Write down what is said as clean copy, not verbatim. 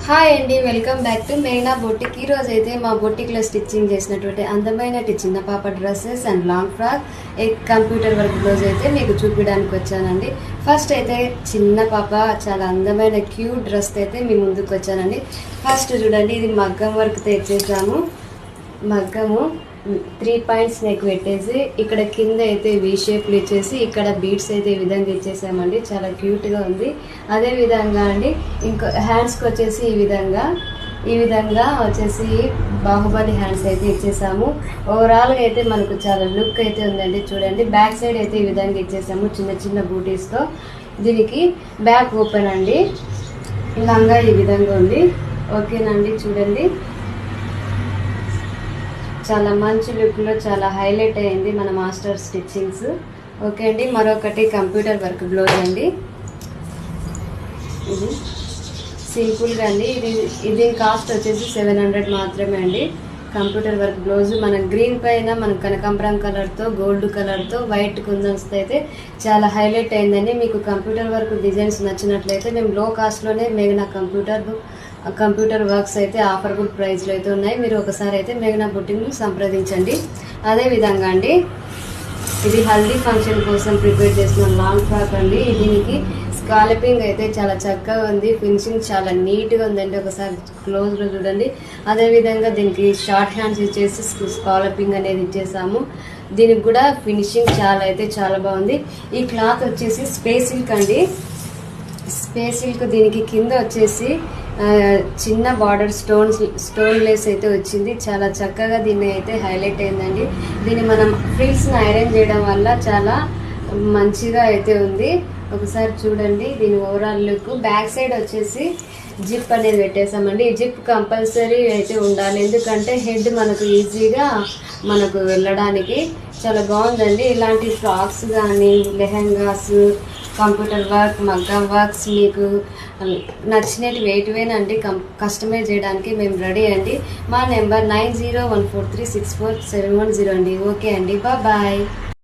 Hi అండి, welcome back to మేఘనా boutique. ఈ రోజు అయితే మా బొటిక్లో స్టిచ్చింగ్ చేసినటువంటి అందమైన చిన్న పాప dresses and long frock computer work blouse అయితే మీకు చూపించడానికి వచ్చానండి. ఫస్ట్ అయితే చిన్న పాప చాలా అందమైన క్యూట్ డ్రెస్ అయితే మీ ముందుకు వచ్చానండి. ఫస్ట్ చూడండి, ఇది మగ్గం వర్క్ తెచ్చేసాము. మగ్గము 3 పాయింట్స్ నెక్ పెట్టేసి ఇక్కడ కింద అయితే వి షేప్లు ఇచ్చేసి ఇక్కడ బీడ్స్ అయితే ఈ విధంగా ఇచ్చేసామండి. చాలా క్యూట్గా ఉంది. అదే విధంగా అండి ఇంకో హ్యాండ్స్కి వచ్చేసి ఈ విధంగా వచ్చేసి బాహుబలి హ్యాండ్స్ అయితే ఇచ్చేసాము. ఓవరాల్గా అయితే మనకు చాలా లుక్ అయితే ఉందండి. చూడండి, బ్యాక్ సైడ్ అయితే ఈ విధంగా ఇచ్చేసాము చిన్న చిన్న బూటీస్తో. దీనికి బ్యాక్ ఓపెన్ అండి, లంగా ఈ విధంగా ఉంది. ఓకేనండి, చూడండి చాలా మంచి లుక్లో చాలా హైలైట్ అయింది మన మాస్టర్ స్టిచ్చింగ్స్. ఓకే అండి, మరొకటి కంప్యూటర్ వర్క్ బ్లౌజ్ అండి. ఇది సింపుల్గా అండి, ఇది కాస్ట్ వచ్చేసి 700 మాత్రమే అండి. కంప్యూటర్ వర్క్ బ్లౌజ్ మన గ్రీన్ పైన మన కనకాంబరం కలర్తో గోల్డ్ కలర్తో వైట్ కుందన్స్తో అయితే చాలా హైలైట్ అయిందండి. మీకు కంప్యూటర్ వర్క్ డిజైన్స్ నచ్చినట్లయితే మేము లో కాస్ట్లోనే మేఘనా కంప్యూటర్ వర్క్స్ అయితే ఆఫర్బుల్ ప్రైస్లో అయితే ఉన్నాయి. మీరు ఒకసారి అయితే మేఘనా బొటిక్ని సంప్రదించండి. అదేవిధంగా అండి, ఇది హల్దీ ఫంక్షన్ కోసం ప్రిపేర్ చేసిన లాంగ్ ఫ్రాక్ అండి. దీనికి స్కాలపింగ్ అయితే చాలా చక్కగా ఉంది, ఫినిషింగ్ చాలా నీట్గా ఉందండి. ఒకసారి క్లోజ్లో చూడండి. అదేవిధంగా దీనికి షార్ట్ హ్యాండ్స్ ఇచ్చేసి స్కాలపింగ్ అనేది ఇచ్చేసాము. దీనికి కూడా ఫినిషింగ్ చాలా బాగుంది. ఈ క్లాత్ వచ్చేసి స్పేస్ సిల్క్ అండి. స్పేస్ సిల్క్ దీనికి కింద వచ్చేసి చిన్న బార్డర్ స్టోన్ లేస్ అయితే వచ్చింది. చాలా చక్కగా దీన్ని అయితే హైలైట్ అయిందండి. దీన్ని మనం ఫ్రిల్స్ని ఐరన్ చేయడం వల్ల చాలా మంచిగా అయితే ఉంది. ఒకసారి చూడండి దీని ఓవరాల్ లుక్. బ్యాక్ సైడ్ వచ్చేసి జిప్ అనేది పెట్టేసామండి. ఈ జిప్ కంపల్సరీ అయితే ఉండాలి, ఎందుకంటే హెడ్ మనకు ఈజీగా వెళ్ళడానికి చాలా బాగుందండి. ఇలాంటి ఫ్రాక్స్ కానీ లెహెంగాస్, కంప్యూటర్ వర్క్, మగ్గం వర్క్స్ మీకు నచ్చినవి వేటివేనండి కస్టమైజ్ చేయడానికి మేము రెడీ అండి. మా నెంబర్ 9014364710 అండి. ఓకే అండి, బాయ్.